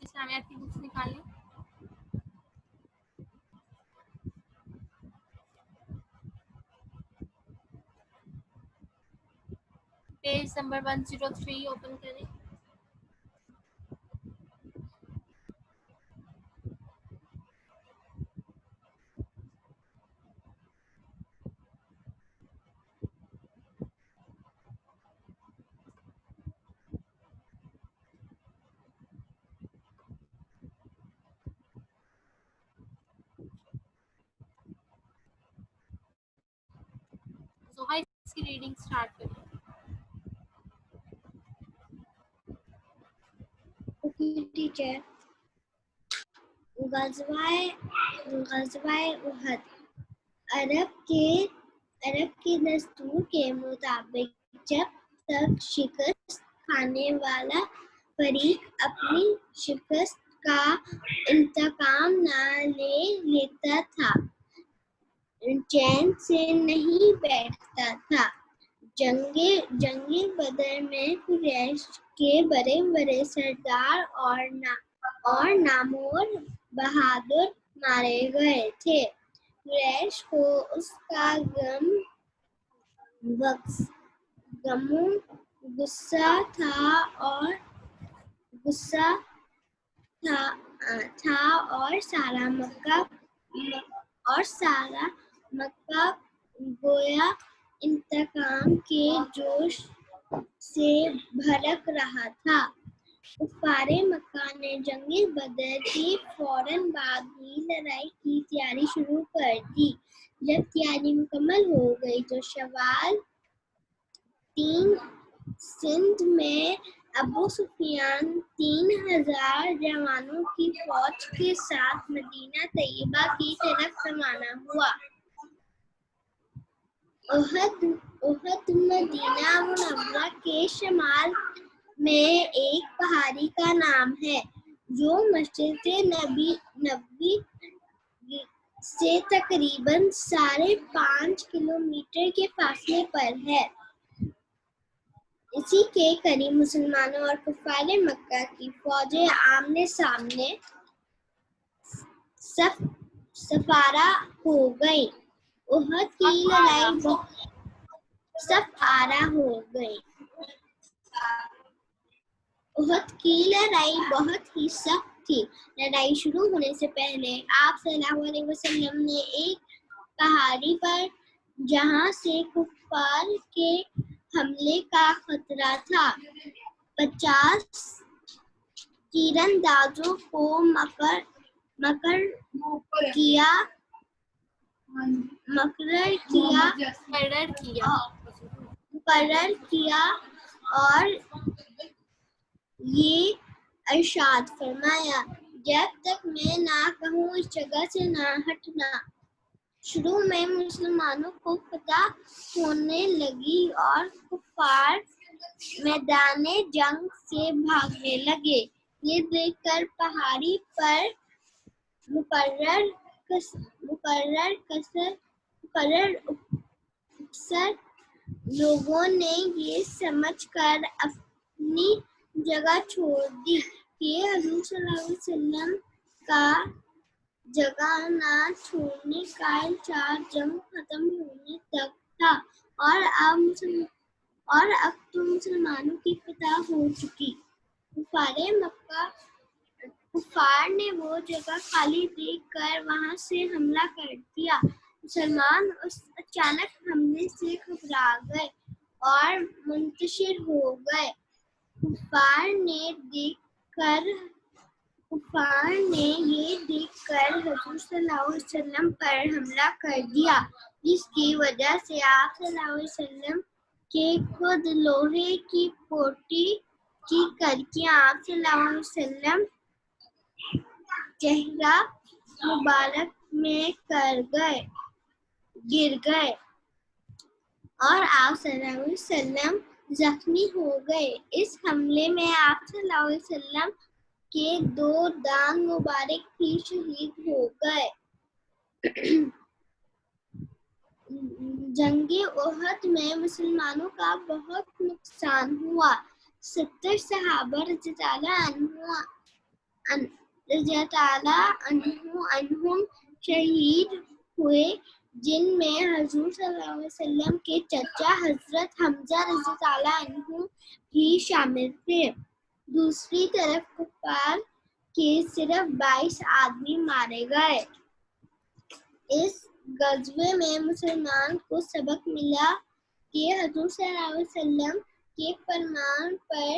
इस्लामियात की बुक्स निकाल लें। पेज नंबर 103 ओपन करें। जोहा इसकी रीडिंग स्टार्ट करें। Okay teacher. ग़ज़वाए उहद अरब के दस्तूर के मुताबिक जब तक शिकस्त खाने वाला फरीक अपनी शिकस्त का इंतकाम न ले लेता था, चैन से नहीं बैठता था। जंगे बदर में कुरैश के बड़े बड़े सरदार और नामोर बहादुर मारे गए थे। कुरैश को उसका गुस्सा था और सारा मक्का गोया इंतकाम के जोश से भड़क रहा था। कुफ़ारे मक्का ने जंगे बदर के फौरन बाद ही लड़ाई की तैयारी शुरू कर दी। जब तैयारी मुकम्मल हो गई तो शवाल 3 सिंध में अबू सुफियान 3000 जवानों की फौज के साथ मदीना तैयबा की तरफ रवाना हुआ। उहद मदीना मुनव्वरा के शमाल में एक पहाड़ी का नाम है जो मस्जिद नबवी से तकरीबन 5.5 किलोमीटर के फासले पर है। इसी के करीब मुसलमानों और कुफ़ारे मक्का की फौजें आमने सामने सफारा हो गई। उहद की लड़ाई सफारा हो गई। उहद की लड़ाई बहुत ही सख्त थी। लड़ाई शुरू होने से पहले आप सल्लल्लाहु अलैहि वसल्लम ने एक पहाड़ी पर, जहां से कुफार के हमले का खतरा था, 50 तीरंदाजों को मुकर्रर किया और ये इरशाद फरमाया, जब तक मैं ना कहूँ इस जगह से ना हटना। शुरू में मुसलमानों को फतह होने लगी और कुफार मैदाने जंग से भागने लगे। ये देखकर पहाड़ी पर मुकर्रर लोगों ने ये समझकर अपनी जगह छोड़ दी कि हज़ूर सल्लल्लाहु अलैहि वसल्लम का जगह न छोड़ने का इरशाद जंग खत्म होने तक था और अब तो मुसलमानों की फतह हो चुकी। कुफार ने वो जगह खाली देखकर वहां से हमला कर दिया। मुसलमान उस अचानक हमले से घबरा गए और मुंतशिर हो गए। कुफार ने ये देखकर हज़ूर सल्लल्लाहु अलैहि वसल्लम पर हमला कर दिया, जिसकी वजह से आप सल्लल्लाहु अलैहि वसल्लम के खुद लोहे की पोटी की करके आप सल्लल्लाहु अलैहि वसल्लम चेहरा मुबारक में गिर गए और आप सल्लल्लाहु अलैहि वसल्लम जख्मी हो गए। इस हमले में आप सल्लल्लाहु अलैहि वसल्लम के 2 दांत मुबारक भी शहीद हो गए। जंगे उहद में मुसलमानों का बहुत नुकसान हुआ। 70 सहाबा रज़ियल्लाहु अन्हुम अन्हुम शहीद हुए, जिनमें हजूर सल्लल्लाहु अलैहि वसल्लम के चचा हजरत हमजा रज़ी ताला अन्हु भी शामिल थे। दूसरी तरफ कुफार के सिर्फ 22 आदमी मारे गए। इस गज़वे में मुसलमान को सबक मिला कि हजूर सल्लल्लाहु अलैहि वसल्लम के फरमान पर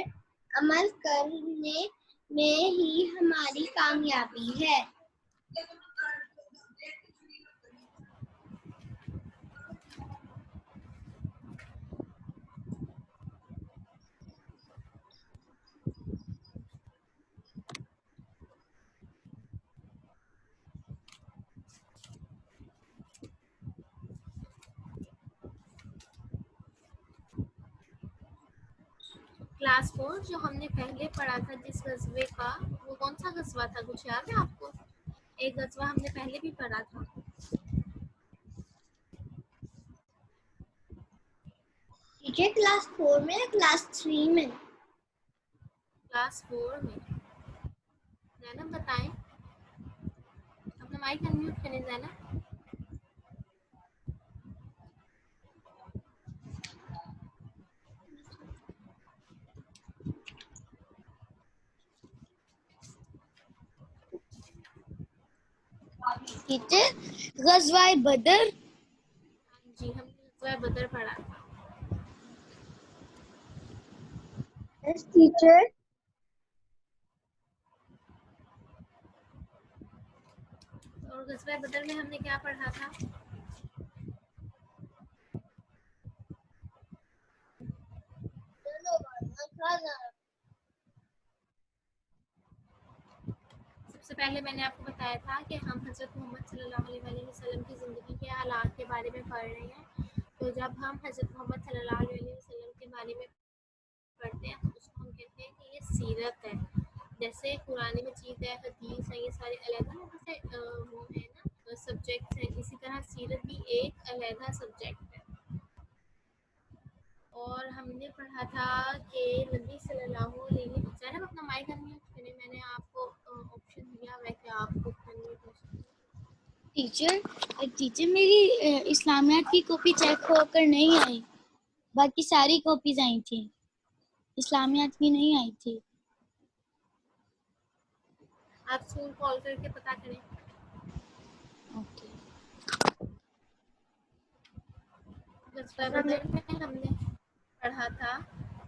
अमल करने में ही हमारी कामयाबी है। क्लास 4 जो हमने पहले पढ़ा था जिस गजवे का, वो कौन सा गजवा था, कुछ याद है आपको? एक गजवा हमने पहले भी पढ़ा था। टीचर क्लास 4 में या क्लास 3 में? क्लास 4 में। जैनब बताएं, अपना माइक अनम्यूट करें जैनब। टीचर गज़वाए बदर। जी, हमने गजवा बदर पढ़ा था। Yes teacher. और गजवा बदर में हमने क्या पढ़ा था? सबसे पहले मैंने आपको बताया था कि हम हज़रत मोहम्मद सल्लल्लाहु अलैहि वसल्लम की ज़िंदगी के हालात के बारे में पढ़ रहे हैं। तो जब हम हज़रत मोहम्मद सल्लल्लाहु अलैहि वसल्लम के बारे में पढ़ते हैं तो उसको हम कहते हैं कि ये सीरत है। जैसे कुरान मजीद है, हदीस है, ये सारे अलग-अलग से वो है ना सब्जेक्ट्स हैं। इसी तरह सीरत भी एक अलग सब्जेक्ट है। और हमने पढ़ा था कि नबी सल्लल्लाहु अलैहि वसल्लम, अपना माइक अनम्यूट करें, मैंने आपको ऑप्शन दिया हुआ है कि आप अनम्यूट हो सकते हैं। टीचर मेरी इस्लामियात की कॉपी चेक होकर नहीं आई, बाकी सारी कॉपीज आई थी, इस्लामियात की नहीं आई थी। आप स्कूल कॉल करके पता करें। ओके। गज़वा बदर में हमने पढ़ा था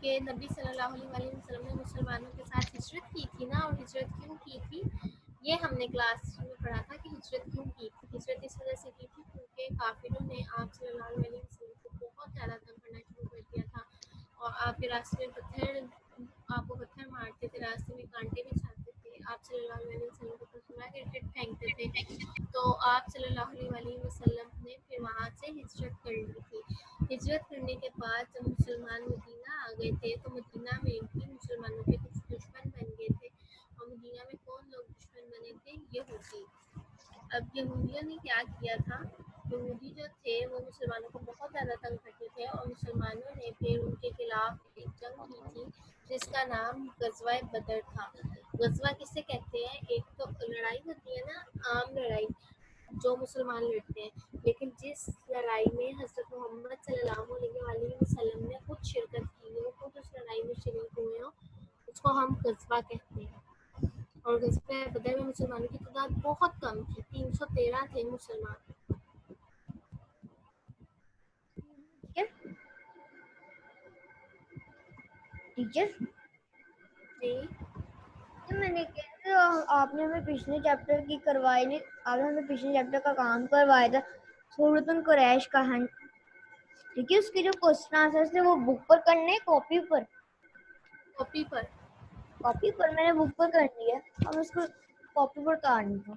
कि नबी सल्लल्लाहु अलैहि वसल्लम ने मुसलमानों के साथ हिजरत की थी ना, और हिजरत क्यों की थी ये हमने क्लास में पढ़ा था कि हिजरत क्यों की थी। हिजरत इस वजह से की थी क्योंकि काफिरों ने आप सल्लल्लाहु अलैहि वसल्लम को बहुत ज़्यादा तंग करना शुरू कर दिया था, और आपके रास्ते में आपको पत्थर मारते थे, रास्ते में कांटे भी छाते थे, आप सल्लल्लाहु अलैहि वसल्लम को पथरा के गिरगिट फेंकते थे। तो आप सल्लल्लाहु अलैहि वसल्लम ने फिर वहाँ से हिजरत कर ली थी। हिजरत करने के बाद जब मुसलमान मदीना आ गए थे तो मदीना में भी मुसलमानों के कुछ दुश्मन बन गए थे। और मदीना में कौन लोग दुश्मन बने थे? यहूदी। अब यहूदियों ने क्या किया था, यहूदी जो थे वो मुसलमानों को बहुत ज़्यादा तंग करते थे, और मुसलमानों ने फिर उनके खिलाफ एक जंग की थी जिसका नाम गज़वा बदर था। गज़वा किसे कहते हैं? एक तो लड़ाई होती है ना, आम लड़ाई जो मुसलमान लड़ते हैं, लेकिन जिस लड़ाई में हज़रत मोहम्मद सल्लल्लाहु अलैहि वसल्लम ने खुद शिरकत की हो, खुद उस लड़ाई में शरीक हुए हो, उसको हम गज़वा कहते हैं। और गज़वा बदर में मुसलमानों की तादाद बहुत कम थी, 313 थे मुसलमान। टीचर जी, मैंने कहा आपने हमें पिछले चैप्टर की करवाई नहीं, आपने हमें पिछले चैप्टर का काम करवाया था सूरतुल कुरैश कहानी, ठीक है, उसके जो क्वेश्चन आंसर थे वो बुक पर करने, कॉपी पर? कॉपी पर। कॉपी पर मैंने बुक पर कर लिया, अब उसको कॉपी पर करनी था।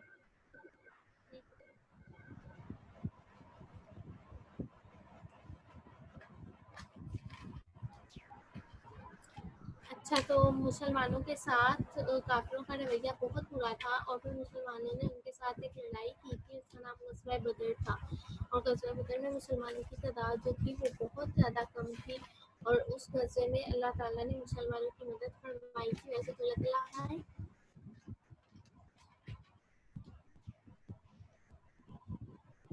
अच्छा, तो मुसलमानों के साथ काफिरों का रवैया बहुत बुरा था, और फिर मुसलमानों ने उनके साथ एक लड़ाई की थी, उसका नाम गज़वा बदर था। और गज़वा बदर में मुसलमानों की तादाद जो थी वो बहुत ज़्यादा कम थी, और उस गज़वे में अल्लाह ताला ने मुसलमानों की मदद फरमाई थी। वैसे तो अल्लाह ताला है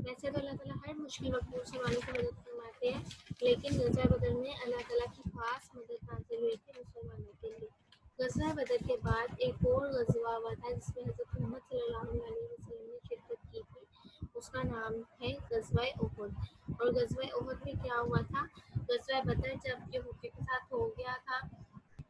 वैसे तो अल्लाह ताला हर मुश्किल वक्त में मुसलमानों की मदद फरमाते हैं, लेकिन ग़ज़वा बदर में अल्लाह ताला की खास मदद नाज़िल हुई थी मुसलमानों के लिए। ग़ज़वा बदर के बाद एक और ग़ज़वा हुआ था जिसमें हज़रत मोहम्मद सल्लल्लाहु अलैहि वसल्लम ने शिरकत की थी। उसका नाम है ग़ज़वा उहद। और ग़ज़वा उहद में क्या हुआ था? ग़ज़वा बदर जब यहूदियों के साथ हो गया था,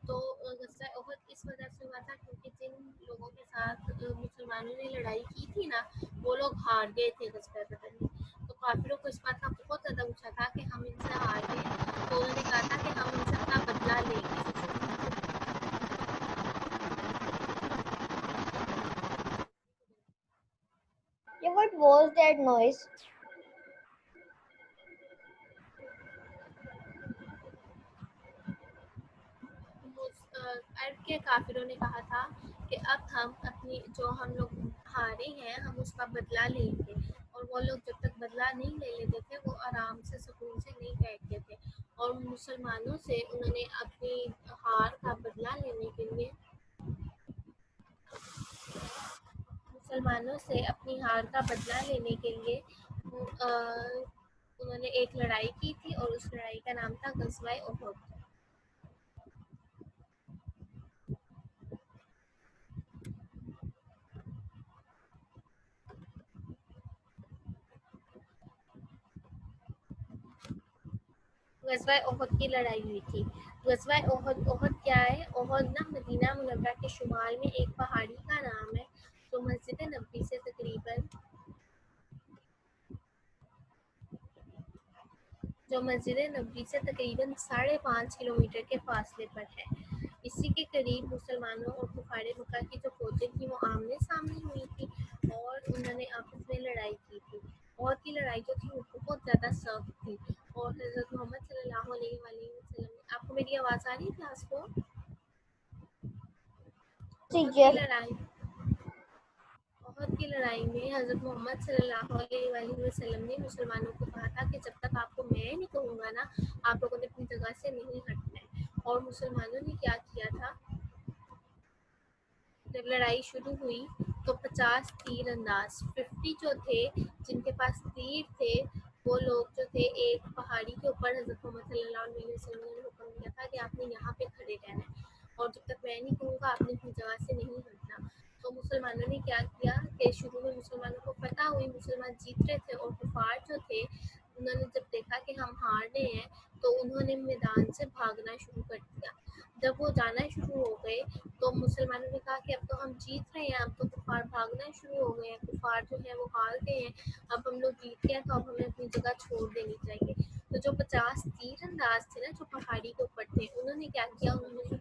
तो ग़ज़वा उहद इस वजह से हुआ था क्योंकि जिन लोगों के साथ मुसलमानों ने लड़ाई की थी ना, वो लोग हार गए थे ग़ज़वा बदर में। तो काफिरों को इस बात का बहुत ज़्यादा गुस्सा था कि हम इनसे हार गए, तो उन्होंने कहा था कि हम इनसे अपना बदला लेंगे। Yeah, what was that noise? अरब के काफिरों ने कहा था कि अब हम अपनी जो हम लोग हारे हैं हम उसका बदला लेंगे, और वो लोग जब तक बदला नहीं ले लेते थे वो आराम से सुकून से नहीं बैठते थे, और मुसलमानों से उन्होंने अपनी हार का बदला लेने के लिए उन्होंने एक लड़ाई की थी और उस लड़ाई का नाम था ग़ज़वा उहद। ग़ज़वा उहद की लड़ाई हुई थी। ग़ज़वा उहद क्या है? उहद ना मदीना मुनव्वरा के शुमाल में एक पहाड़ी का नाम है, जो मस्जिद नबवी से तकरीबन 5.5 किलोमीटर के फासले पर है। इसी के करीब मुसलमानों और कुफारे मक्का की जो फौजें थी वो आमने सामने हुई थी और उन्होंने आपस में लड़ाई की थी। और की लड़ाई जो थी वो बहुत ज़्यादा सख्त थी, और हज़रत मोहम्मद सल्लल्लाहु अलैहि वसल्लम ने, आपको मेरी आवाज़ आ रही है क्लास को? उहद की लड़ाई में हज़रत मोहम्मद सल्लल्लाहु अलैहि वसल्लम ने मुसलमानों को कहा था कि जब तक आपको मैं नहीं कहूँगा ना, आप लोगों ने अपनी जगह से नहीं हटना है। और मुसलमानों ने क्या किया था, जब लड़ाई शुरू हुई तो 50 तीर अंदाज 50 जो थे जिनके पास तीर थे, वो लोग जो थे एक पहाड़ी के ऊपर हज़रत मोहम्मद सल्लल्लाहु अलैहि वसल्लम ने हुक्म दिया था कि आपने यहाँ पे खड़े रहना है, और जब तक मैं नहीं कहूँगा आपने अपनी जगह से नहीं हटना। तो मुसलमानों ने क्या किया कि शुरू में मुसलमानों को पता हुई मुसलमान जीत रहे थे, और कुफार जो थे उन्होंने जब देखा कि हम हार रहे हैं तो उन्होंने मैदान से भागना शुरू कर दिया। जब वो जाना शुरू हो गए तो मुसलमानों ने कहा कि अब तो हम जीत रहे हैं, अब तो कुफार भागना शुरू हो गए हैं, कुफार जो है वो हार गए हैं, अब हम लोग जीत गए तो अब हमें अपनी जगह छोड़ देनी चाहिए। तो जो 50 तीरंदाज थे ना, जो पहाड़ी के ऊपर थे, उन्होंने क्या किया, उन्होंने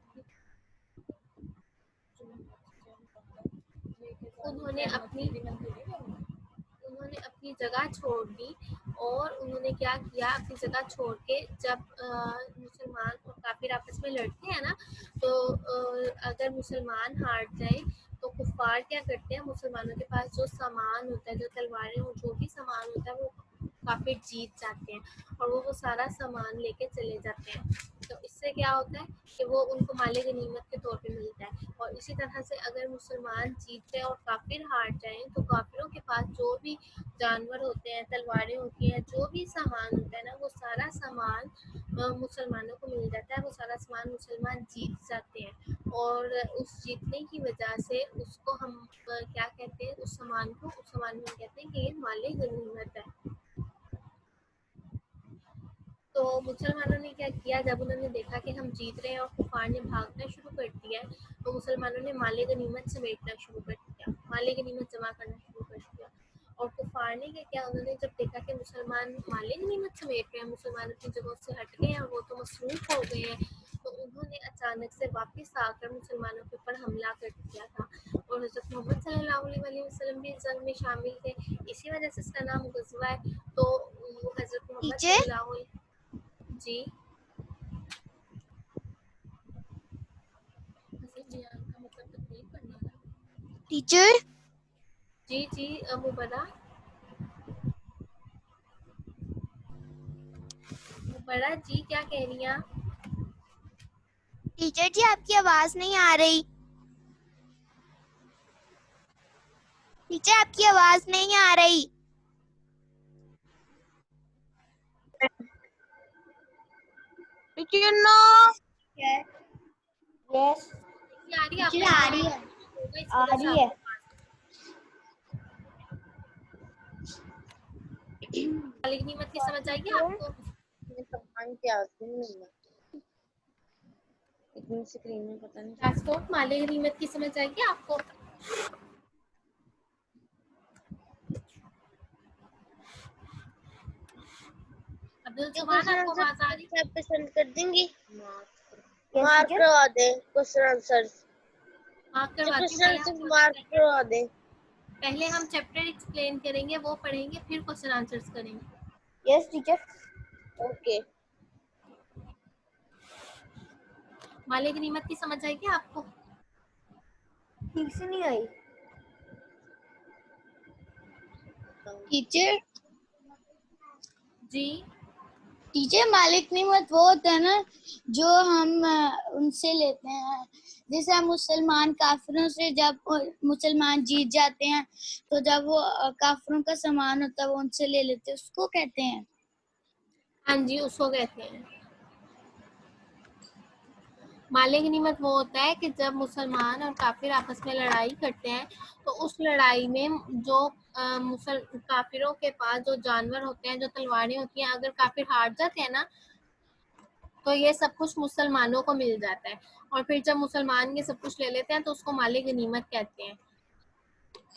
अपनी जगह छोड़ दी, और उन्होंने क्या किया, अपनी जगह छोड़ के जब मुसलमान और काफिर आपस में लड़ते हैं ना, तो अगर मुसलमान हार जाए तो कुफार क्या करते हैं, मुसलमानों के पास जो सामान होता है, जो तलवारें हो, जो भी सामान होता है, वो काफिर जीत जाते हैं और वो सारा सामान लेके चले जाते हैं। तो इससे क्या होता है कि वो उनको माले गनीमत के तौर पे मिलता है। और इसी तरह से अगर मुसलमान जीते और काफिर हार जाएं तो काफिरों के पास जो भी जानवर होते हैं, तलवारें होती हैं, जो भी सामान होता है ना, वो सारा सामान मुसलमानों को मिल जाता है, वो सारा सामान मुसलमान जीत जाते हैं। और उस जीतने की वजह से उसको हम क्या कहते हैं, उस सामान को, उस सामान में हम कहते हैं कि ये माले गनीमत है। तो मुसलमानों ने क्या किया, जब उन्होंने देखा कि हम जीत रहे हैं और कुफार ने भागना शुरू कर दिया है, तो मुसलमानों ने माले गनीमत समेटना शुरू कर दिया, माले गनीमत जमा करना शुरू कर दिया। और कुफार ने क्या किया, उन्होंने जब देखा कि मुसलमान माले गनीमत समेट रहे हैं, मुसलमान अपनी जगहों से हट गए हैं और वो तो मसरूफ हो गए हैं, तो उन्होंने अचानक से वापस आकर मुसलमानों के ऊपर हमला कर दिया था। और हज़रत मोहम्मद सल्लल्लाहु अलैहि वसल्लम भी इस जंग में शामिल थे, इसी वजह से इसका नाम ग़ज़वा है। तो हज़रत मोहम्मद सल्लल्लाहु जी टीचर जी जी वो बड़ा जी क्या कह रही हैं आप? टीचर जी आपकी आवाज नहीं आ रही। टीचर आपकी आवाज नहीं आ रही। Teacher no. यस ये आ रही है आपको? टीचर आ रही है, आ रही है। मालिक नीमत की समझ आएगी आपको? सम्मान क्या नहीं है, इतनी स्क्रीन में पता नहीं। ट्रांसपोर्ट मालिक नीमत की समझ आएगी आपको? अब्दुल जुमान आपको आवाज आ रही? आप पसंद कर देंगी, मार्क करवा दे क्वेश्चन आंसर, मार्क करवाती हूँ, क्वेश्चन आंसर मार्क करवा दे। पहले हम चैप्टर एक्सप्लेन करेंगे, वो पढ़ेंगे, फिर क्वेश्चन आंसर्स करेंगे। Yes teacher. ओके। मालिक नीमत की समझ आएगी आपको? ठीक से नहीं आई टीचर। जी टीचर मालिक निमत वो होता है ना जो हम उनसे लेते हैं, जैसे हम मुसलमान काफिरों से जब मुसलमान जीत जाते हैं तो जब वो काफिरों का सामान होता है वो उनसे ले लेते हैं, उसको कहते हैं। हाँ जी, उसको कहते हैं। मालिक नीमत वो होता है कि जब मुसलमान और काफिर आपस में लड़ाई करते हैं तो उस लड़ाई में जो काफिरों के पास जो जानवर होते हैं, जो तलवारें होती हैं, अगर काफिर हार जाते हैं ना तो ये सब कुछ मुसलमानों को मिल जाता है, और फिर जब मुसलमान ये सब कुछ ले लेते हैं तो उसको मालिक गनीमत कहते हैं।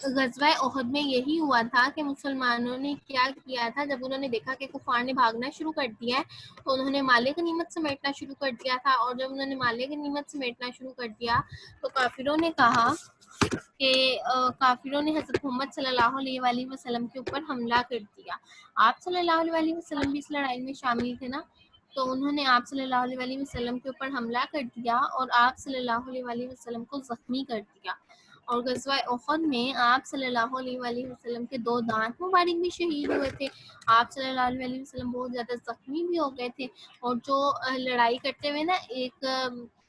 ग़ज़वा ओहद में यही हुआ था कि मुसलमानों ने क्या किया था, जब उन्होंने देखा कि कुफार ने भागना शुरू कर दिया है तो उन्होंने माले गनीमत समेटना शुरू कर दिया था, और जब उन्होंने माले गनीमत समेटना शुरू कर दिया तो काफिरों ने कहा कि काफिरों ने हज़रत मोहम्मद सल्लल्लाहु अलैहि वसल्लम के ऊपर हमला कर दिया। आप सल्लल्लाहु अलैहि वसल्लम भी इस लड़ाई में शामिल थे ना, तो उन्होंने आप सल्लल्लाहु अलैहि वसल्लम के ऊपर हमला कर दिया और आप सल्लल्लाहु अलैहि वसल्लम को ज़ख्मी कर दिया। और ग़ज़वा ओहद में आप सल्लल्लाहु अलैहि वसल्लम के 2 दांत मुबारक भी शहीद हुए थे। आप सल्लल्लाहु अलैहि वसल्लम बहुत ज़्यादा ज़ख्मी भी हो गए थे, और जो लड़ाई करते हुए ना एक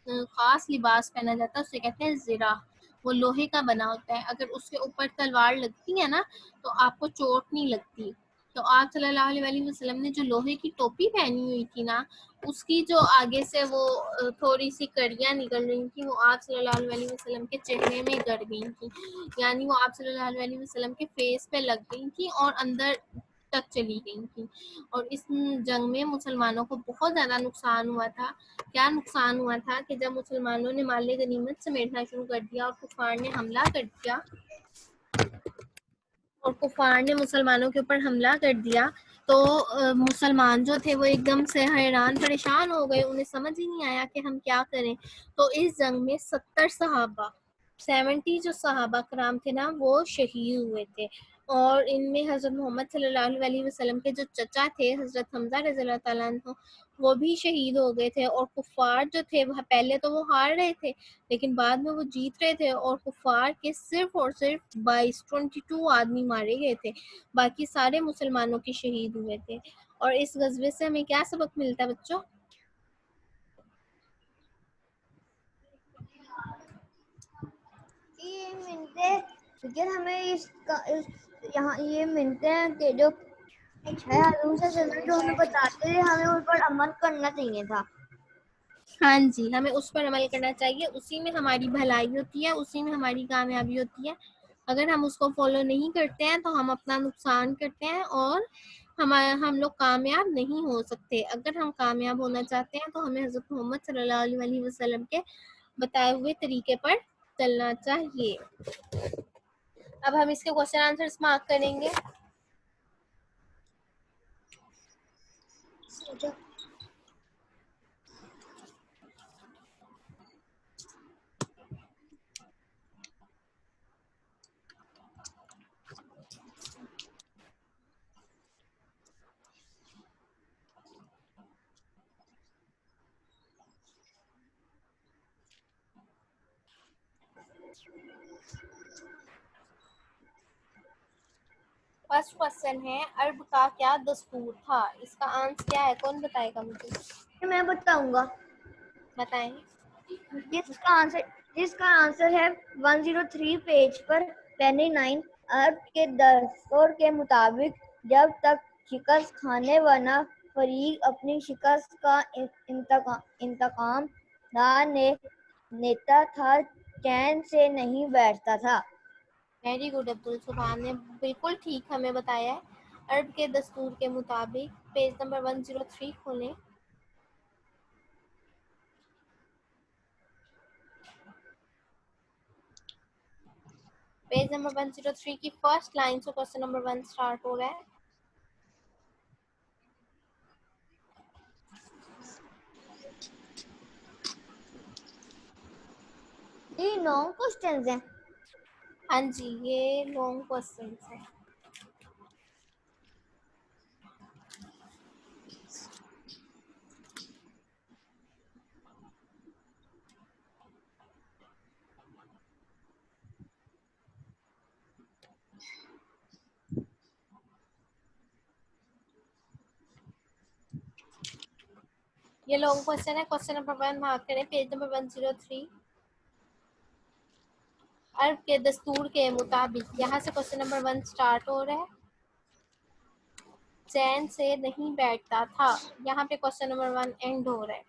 ख़ास लिबास पहना जाता है, उसे कहते हैं ज़िरा। वो लोहे का बना होता है, अगर उसके ऊपर तलवार लगती है ना तो आपको चोट नहीं लगती। तो आप सल्लल्लाहु अलैहि वसल्लम ने जो लोहे की टोपी पहनी हुई थी ना, उसकी जो आगे से वो थोड़ी सी कड़ियाँ निकल रही थी, वो आप सल्लल्लाहु अलैहि वसल्लम के चेहरे में गड़ गई थी, यानी वो आप सल्लल्लाहु अलैहि वसल्लम के फेस पे लग गई थी और अंदर तक चली गई थी। और इस जंग में मुसलमानों को बहुत ज़्यादा नुकसान हुआ था। क्या नुकसान हुआ था कि जब मुसलमानों ने माले गनीमत समेटना शुरू कर दिया और कुफार ने हमला कर दिया, और कुफार ने मुसलमानों के ऊपर हमला कर दिया, तो मुसलमान जो थे वो एकदम से हैरान परेशान हो गए, उन्हें समझ ही नहीं आया कि हम क्या करें। तो इस जंग में 70 जो सहाबा कराम थे ना वो शहीद हुए थे, और इनमें हज़रत मोहम्मद सल्लल्लाहु अलैहि वसल्लम के जो चचा थे हज़रत हमज़ा रज़ियल्लाहु ताला अन्हु, वो भी शहीद हो गए थे। और कुफार जो थे वह पहले तो वो हार रहे थे, लेकिन बाद में वो जीत रहे थे, और कुफार के सिर्फ और सिर्फ 22 आदमी मारे गए थे, बाकी सारे मुसलमानों के शहीद हुए थे। और इस गज़वे से हमें क्या सबक मिलता है बच्चों? ये मिलते हैं लेकिन हमें यहाँ ये मिलते हैं कि जो हजूर सल्लल्लाहु जो हमें बताते थे हमें उन पर अमल करना चाहिए था। हाँ जी, हमें उस पर अमल करना चाहिए, उसी में हमारी भलाई होती है, उसी में हमारी कामयाबी होती है। अगर हम उसको फॉलो नहीं करते हैं तो हम अपना नुकसान करते हैं और हम लोग कामयाब नहीं हो सकते। अगर हम कामयाब होना चाहते हैं तो हमें हज़रत मोहम्मद सल्लल्लाहु अलैहि वसल्लम के बताए हुए तरीके पर चलना चाहिए। अब हम इसके क्वेश्चन आंसर्स मार्क करेंगे। फर्स्ट क्वेश्चन है, अरब का क्या दस्तूर था? इसका आंसर क्या है, कौन बताएगा मुझे? मैं बताऊंगा। बताएं। जिसका आंसर है 103 पेज पर पेनी 9। अरब के दस्तूर के मुताबिक जब तक शिकस्त खाने वाला फरीक अपनी शिकस्त का इंतकाम नेता था, चैन से नहीं बैठता था। वेरी गुड अब्दुल सुभान ने बिल्कुल ठीक हमें बताया है। अरब के दस्तूर के मुताबिक पेज नंबर 103 खोलें। पेज नंबर 103 की फर्स्ट लाइन से क्वेश्चन नंबर 1 स्टार्ट हो रहा है। ये 9 क्वेश्चंस हैं। हाँ जी, ये लॉन्ग क्वेश्चन है। ये लॉन्ग क्वेश्चन है। क्वेश्चन नंबर 1 मार्क करें, पेज नंबर 103। अरब के दस्तूर के मुताबिक, यहाँ से क्वेश्चन नंबर 1 स्टार्ट हो रहा है। चैन से नहीं बैठता था, यहाँ पे क्वेश्चन नंबर 1 एंड हो रहा है।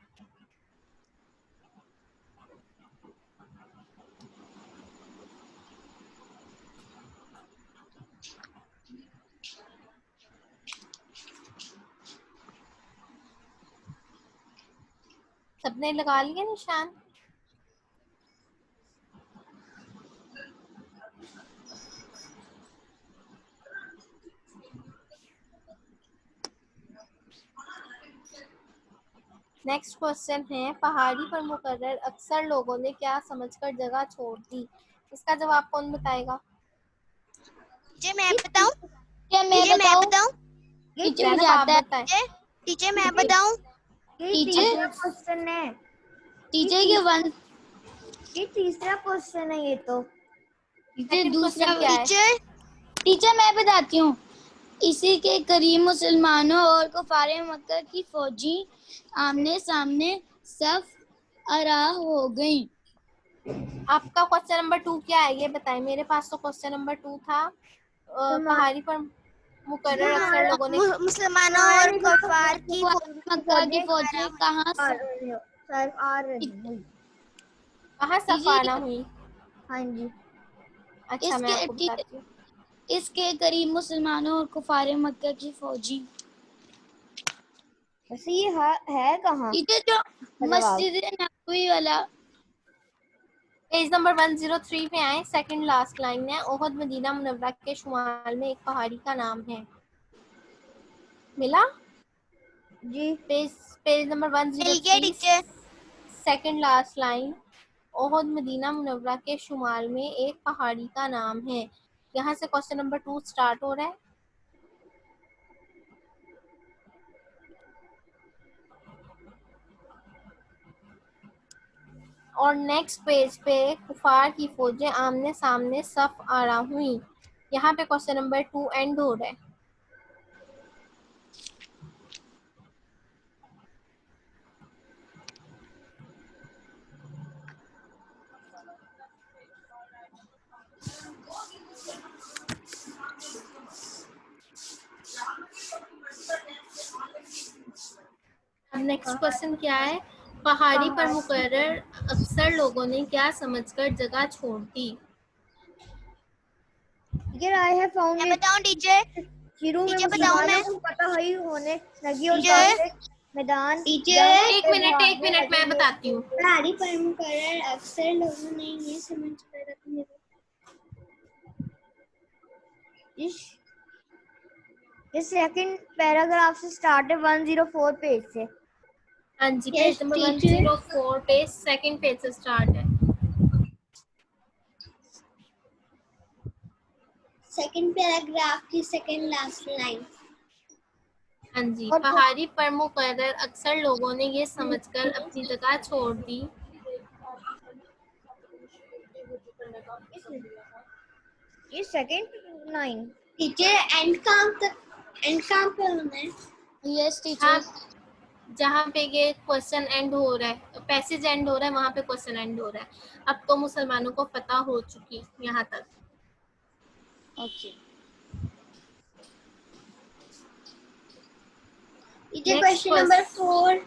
सबने लगा लिया निशान? नेक्स्ट क्वेश्चन है, पहाड़ी पर मुकर्रर अक्सर लोगों ने क्या समझकर जगह छोड़ दी? इसका जवाब कौन बताएगा? टीचर मैं बताऊं? क्या मैं टीचर मैं बताऊं? बताऊं? टीचर ज़ैनब, मुझे आप आता है। बताएं। टीचर मैं बताऊं? ये टीचर तीसरा क्वेश्चन है। टीचर के वन ये तीसरा क्वेश्चन है ये तो। टीचर सेकंड दूसरा क्वेश्चन क्या है? टीचर टीचर मैं बताती हूँ। इसी के करीब मुसलमानों और कुफारे मक्का की फौजी आमने सामने सफ आरा हो गईं। आपका क्वेश्चन नंबर 2 क्या है ये बताएं। मेरे पास तो क्वेश्चन नंबर 2 था। पहाड़ी पर मुकर्रर अक्सर लोगों ने मुसलमानों और कुफार की मक्का की फौजी कहाँ सर आ रही हुई। कहाँ सफाना हुई? हाँ जी। अच्छा, मैं आपको बताती हूँ। इसके करीब मुसलमानों और कुफारे मक्का की फौजी। वैसे ये है कहाँ? टीचर जो जवाब। मस्जिद नबवी वाला। पेज नंबर 103 पे आए, सेकंड लास्ट लाइन है, ओहद मदीना मुनव्वरा के शुमाल में एक पहाड़ी का नाम है। मिला? जी। पेज नंबर मिल गया 103, teacher. Second last line, Uhud Medina Munawwara के शुमाल में एक पहाड़ी का नाम है। यहाँ से क्वेश्चन नंबर 2 स्टार्ट हो रहा है। और नेक्स्ट पेज पे कुफार की फौजें आमने सामने सफ आरा हुई। यहाँ पे क्वेश्चन नंबर 2 एंड हो रहा है। अब नेक्स्ट क्वेश्चन क्या है, पहाड़ी पर मुकर्रर अक्सर लोगों ने क्या समझकर जगह छोड़ दी? टीचर आई है फाउंड मैं बताऊं टीचर? शुरू में टीचर बताऊं मैं? मुसलमानों को पता ही होने लगी और टीचर? काफिर मैदान टीचर एक मिनट मैं बताती हूँ। पहाड़ी पर मुकर्रर अक्सर लोगों ने ये समझ कर अपने इस सेकंड पैराग्राफ से स्टार्ट है 104 पेज से। हाँ जी, Yes, पेज नंबर teacher. 104 पे सेकंड पेज से स्टार्ट है। सेकंड पैराग्राफ की सेकंड लास्ट लाइन। हाँ जी, और पहाड़ी पर मुकर्रर अक्सर लोगों ने ये समझकर अपनी जगह छोड़ दी। ये सेकंड लाइन टीचर एंड काम पे होना है। यस हाँ, टीचर। जहाँ पे ये क्वेश्चन एंड हो रहा है, पैसेज एंड हो रहा है, वहाँ पे क्वेश्चन एंड हो रहा है। अब तो मुसलमानों को पता हो चुकी यहाँ तक। Okay. Teacher Next question number 4,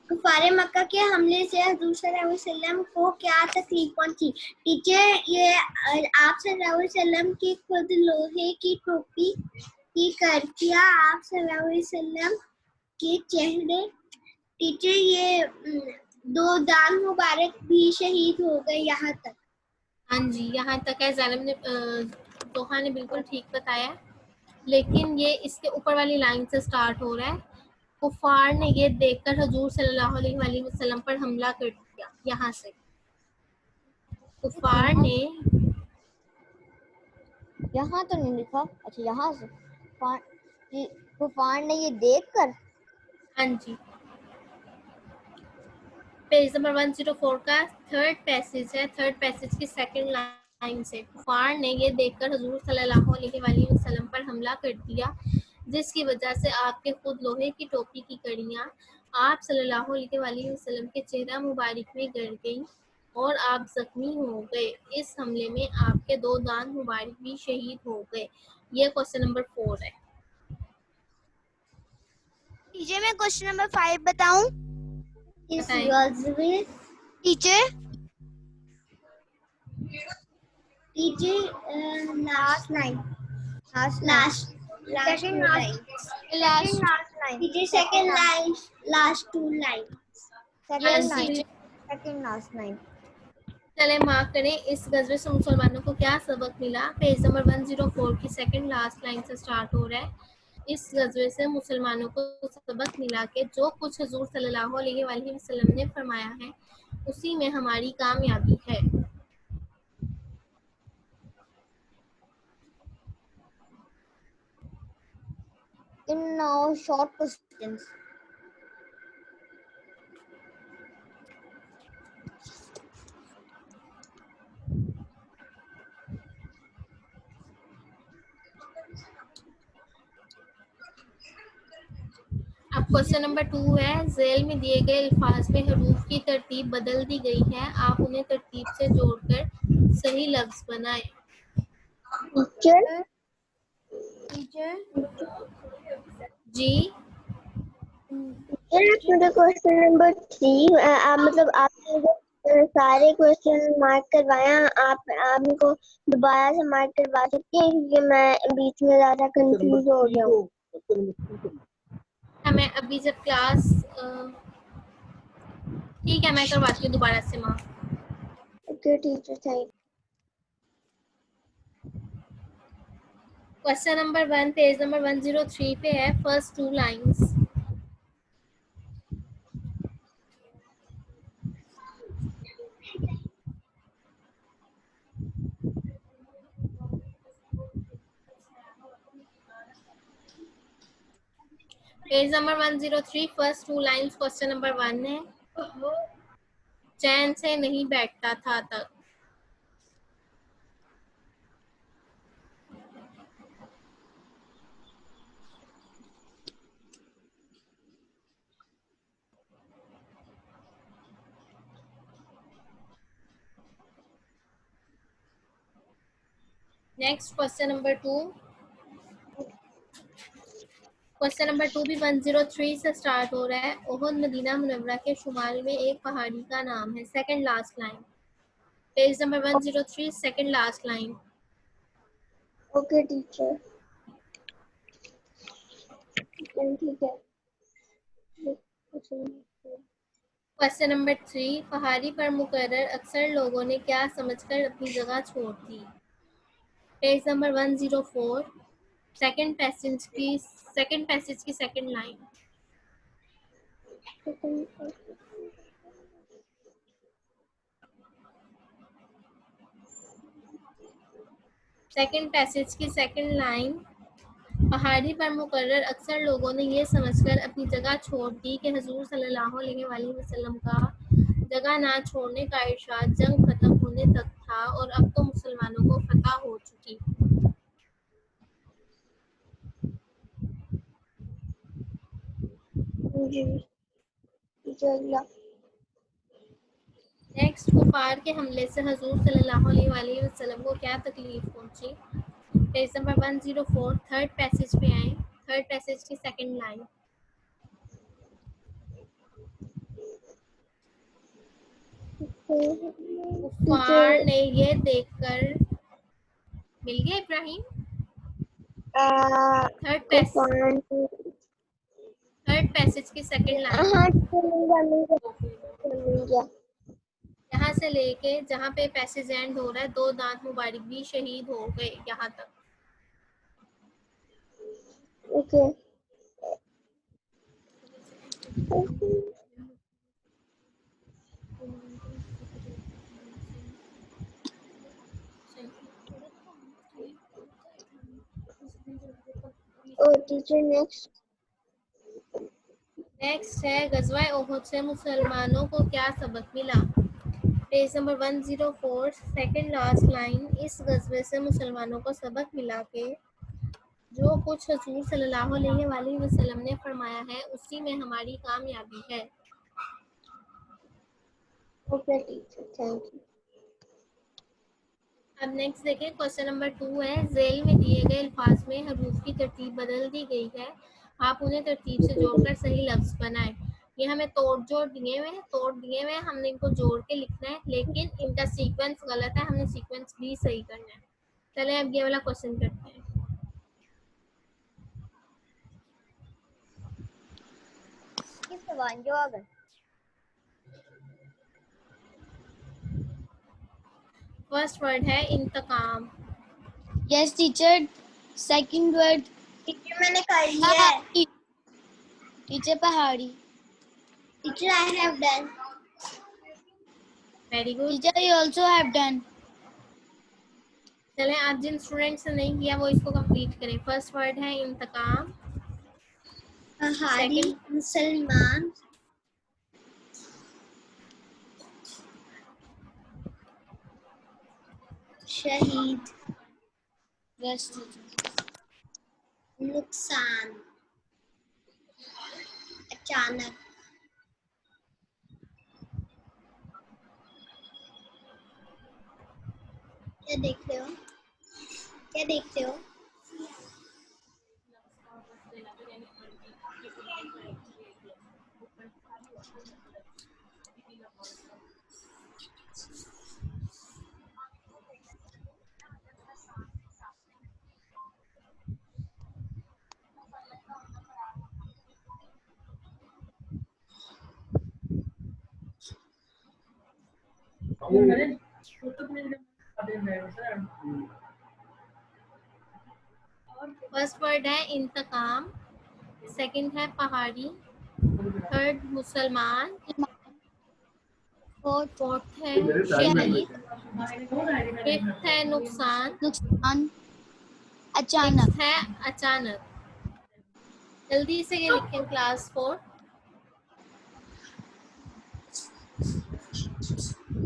कुफारे मक्का के हमले से हुजूर सल्लल्लाहु अलैहि वसल्लम को क्या तकलीफ पहुंची? टीचर, ये आप सल्लल्लाहु अलैहि वसल्लम की खुद लोहे की टोपी की करकिया आप सल्लल्लाहु अलैहि वसल्लम के चेहरे। टीचर, ये 2 दान मुबारक भी शहीद हो गए यहाँ तक। हाँ जी, यहाँ तक है। ज़ैनब ने दोहा ने बिल्कुल ठीक बताया, लेकिन ये इसके ऊपर वाली लाइन से स्टार्ट हो रहा है। कुफार ने ये देखकर हुजूर सल्लल्लाहु अलैहि वसल्लम पर हमला कर दिया। यहाँ से कुफार ने, यहाँ तो नहीं लिखा। अच्छा, यहाँ से कुफार ने ये देखकर। हाँ जी, पेज नंबर 104 का थर्ड पैसेज है। थर्ड पैसेज की सेकंड लाइन से, कुफार ने ये देखकर हुजूर सल्लल्लाहु अलैहि वसल्लम पर हमला कर दिया, जिसकी वजह से आपके खुद लोहे की टोपी की कड़ियाँ आप सल्लल्लाहु अलैहि वसल्लम के चेहरा मुबारक में गिर गईं और आप जख्मी हो गए। इस हमले में आपके 2 दान मुबारक भी शहीद हो गए। ये क्वेश्चन नंबर 4 है। टीचर, मैं क्वेश्चन नंबर 5 बताऊं? इस बताएं। गज़वे teacher, last line second last line. Teacher second line, last 2 line. Second last line. चले मार्क करें। इस गज़वे से मुसलमानों को क्या सबक मिला? पेज नंबर 104 की सेकंड लास्ट लाइन से स्टार्ट हो रहा है। इस गज़वे से मुसलमानों को सबक मिला कि जो कुछ हुजूर सल्लल्लाहु अलैहि वसल्लम ने फरमाया है, उसी में हमारी कामयाबी है। In now short questions. अब क्वेश्चन नंबर 2 है। झेल में दिए गए अल्फाज में हरूफ की तरतीब बदल दी गई है। आप उन्हें तरतीब से जोड़कर सही लफ्ज बनाएं। टीचर, जी, मुझे क्वेश्चन नंबर 3 मतलब आपने सारे क्वेश्चन मार्क करवाया, आप इनको दोबारा से मार्क करवा सकते हैं, क्योंकि मैं बीच में ज्यादा कंफ्यूज हो गया हूँ। हमें अभी जब क्लास ठीक है, मैं करवाती हूँ दोबारा से mark. Okay teacher, thank. Question number 1 page number 103 पे है। First 2 lines. Page number 103 first 2 lines question number 1 है। चैन से नहीं बैठता था तक। Next question number 2। Question number 2 भी 103 से स्टार्ट हो रहा है। ओहद मदीना मुनव्वरा के शुमाल में एक पहाड़ी का नाम है। Second last line. Page number 103 second last line. Okay teacher, ठीक है। क्वेश्चन नंबर 3 पहाड़ी पर मुकर्रर अक्सर लोगों ने क्या समझकर अपनी जगह छोड़ दी। पेज नंबर 104 सेकंड पैसेज की सेकंड लाइन। सेकंड पैसेज की सेकंड लाइन। पहाड़ी पर मुकर्रर अक्सर लोगों ने ये समझकर अपनी जगह छोड़ दी कि हुजूर सल्लल्लाहु अलैहि वसल्लम का जगह ना छोड़ने का इरशाद जंग खत्म होने तक था और अब तो मुसलमानों को फतह हो चुकी। नेक्स्ट कुफार के हमले से हुजूर सल्लल्लाहु अलैहि वसल्लम को क्या तकलीफ पहुंची। पेज नंबर 104 थर्ड पैसेज पे आए। थर्ड पैसेज की सेकंड लाइन। कुफार ने ये देखकर, मिल गया इब्राहिम? थर्ड पैसेज की सेकंड लाइन। हाँ मिल गया। यहाँ से लेके जहाँ पे पैसेज एंड हो रहा है, 2 दांत मुबारक भी शहीद हो गए, यहाँ तक। ओके और टीचर नेक्स्ट है गजवा ओहद से मुसलमानों को क्या सबक मिला। Page number 104, second last line. इस गजवे से मुसलमानों को सबक मिला कि जो कुछ हुजूर सल्लल्लाहु अलैहि वसल्लम ने फरमाया है उसी में हमारी कामयाबी है। Okay teacher thank you. अब नेक्स्ट देखें, क्वेश्चन नंबर 2 है। झेल में दिए गए अल्फाज में हरूफ की तरतीब बदल दी गई है, आप उन्हें तरतीब से जोड़कर सही लफ्ज बनाएं। ये हमें तोड़ दिए हुए हैं, हमने इनको जोड़ के लिखना है, लेकिन इनका सीक्वेंस गलत है, हमने सीक्वेंस भी सही करना है। चलें अब ये वाला क्वेश्चन करते हैं। फर्स्ट वर्ड है इंतकाम। Yes teacher. Second word teacher मैंने कर लिया है। टीचर पहाड़ी। Teacher I have done. Very good. Teacher I also have done. चलें आप जिन स्टूडेंट्स ने नहीं किया वो इसको कंप्लीट करें। फर्स्ट वर्ड है इंतकाम। पहाड़ी, मुसलमान, शहीद, यस टीचर। नुकसान, अचानक, क्या देख रहे हो? फर्स्ट वर्ड है इंतकाम, सेकंड है पहाड़ी, थर्ड मुसलमान, फोर्थ है शहीद, फिफ्थ है नुकसान, अचानक। सिक्स्थ है अचानक। जल्दी से ये लिखें क्लास 4।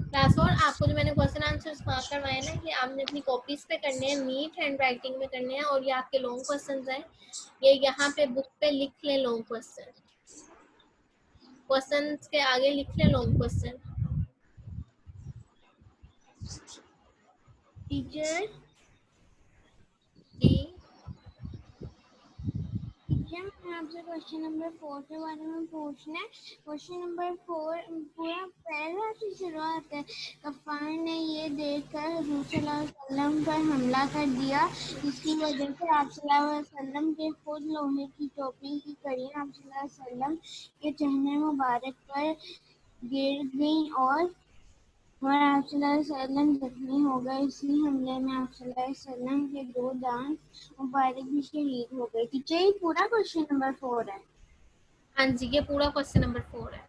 क्लास 4 आपको जो मैंने क्वेश्चन आंसर्स मार्क करवाए ना, ये आपने अपनी कॉपीज पे करने हैं, नीट हैंड राइटिंग में करने हैं, और ये आपके लॉन्ग क्वेश्चंस हैं। ये यहाँ पे बुक पे लिख लें लॉन्ग क्वेश्चंस के आगे लिख लें लॉन्ग क्वेश्चन। टीचर जी मैंने आपसे क्वेश्चन नंबर 4 के बारे में पूछना है। क्वेश्चन नंबर 4 पूरा पहला से शुरुआत है। कफार ने ये देखकर हुजूर सल्लल्लाहु अलैहि वसल्लम पर हमला कर दिया, जिसकी वजह से आप सल्लल्लाहु अलैहि वसल्लम के खुद लोहे की टोपी की कड़ियाँ आप सल्लल्लाहु अलैहि वसल्लम के चेहरे मुबारक पर गिर गईं और आप सल्लल्लाहु अलैहि वसल्लम जख्मी हो गए। इसी हमले में आप सल्लल्लाहु अलैहि वसल्लम के 2 दांत मुबारक भी शहीद हो गए। टीचर ये पूरा क्वेश्चन नंबर 4 है। हाँ जी, ये पूरा क्वेश्चन नंबर 4 है।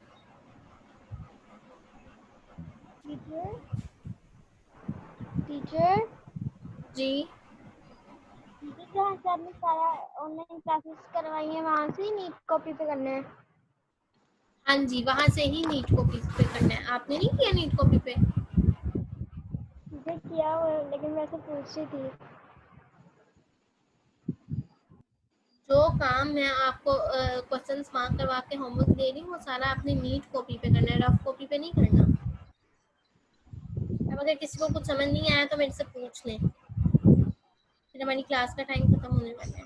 टीचर जी जहाँ से आपने सारा ऑनलाइन क्लासेस करवाई है वहाँ से ही नीट कॉपी पे करना है। हाँ जी, वहाँ से ही नीट कॉपी पे करना है। आपने नहीं किया नीट कॉपी पे? मुझे किया हुआ है, लेकिन वैसे पूछ रही थी। जो काम मैं आपको क्वेश्चंस मार्क करवा के होमवर्क दे रही हूँ वो सारा आपने नीट कॉपी पे करना है, रफ कॉपी पे नहीं करना। अब अगर किसी को कुछ समझ नहीं आया तो मेरे से पूछ लें, फिर हमारी क्लास का टाइम खत्म होने वाला है।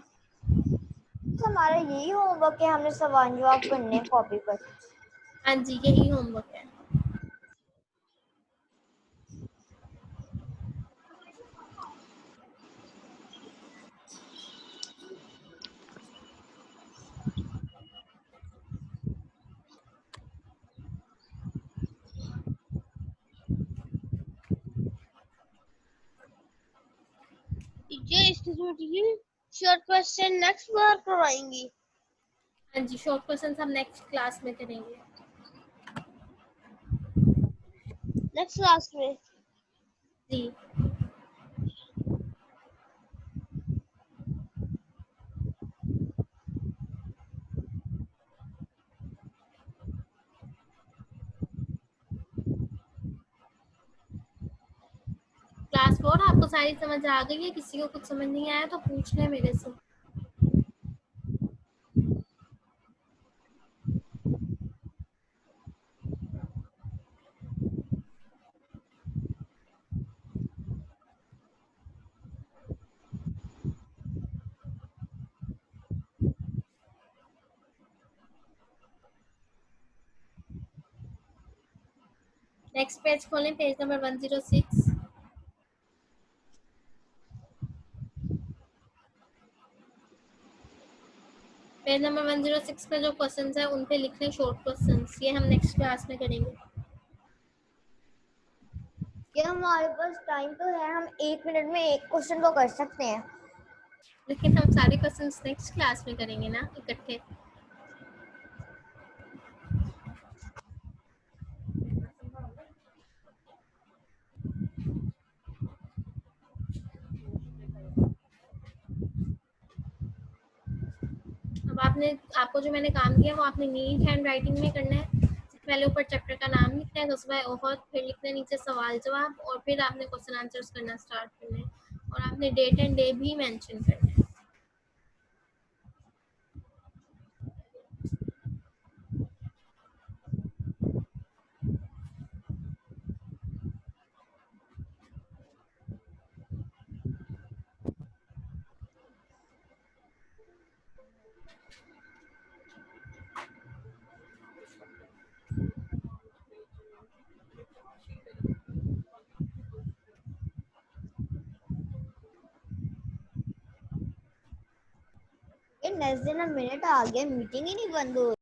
हमारा यही होमवर्क है, हमने सवाल जवाब करने हैं कॉपी पर। हाँ जी, यही होमवर्क है। टीचर शॉर्ट क्वेश्चन नेक्स्ट बार करवाएंगी। हाँ जी, शॉर्ट क्वेश्चन हम नेक्स्ट क्लास में करेंगे। नेक्स्ट क्लास में जी। क्लास 4 आपको सारी समझ आ गई है? किसी को कुछ समझ नहीं आया तो पूछ ले मेरे से। नेक्स्ट पेज खोलें, पेज नंबर 106। पेज नंबर 106 पे जो क्वेश्चंस है उन पे लिख लें शॉर्ट क्वेश्चंस। ये हम नेक्स्ट क्लास में करेंगे। ये हमारे पास टाइम तो है, हम 1 मिनट में एक क्वेश्चन तो कर सकते हैं। लेकिन हम सारे क्वेश्चंस नेक्स्ट क्लास में करेंगे ना इकट्ठे। अब आपको जो मैंने काम किया वो आपने नीट हैंड राइटिंग में करना है। सबसे पहले ऊपर चैप्टर का नाम लिखना है, तो उसके बाद ओवर, फिर लिखना है नीचे सवाल जवाब, और फिर आपने क्वेश्चन आंसर्स करना स्टार्ट करना है, और आपने डेट एंड डे भी मेंशन करना है। ये नेक्स्ट दिन मिनट आ गया, मीटिंग ही नहीं बंद हो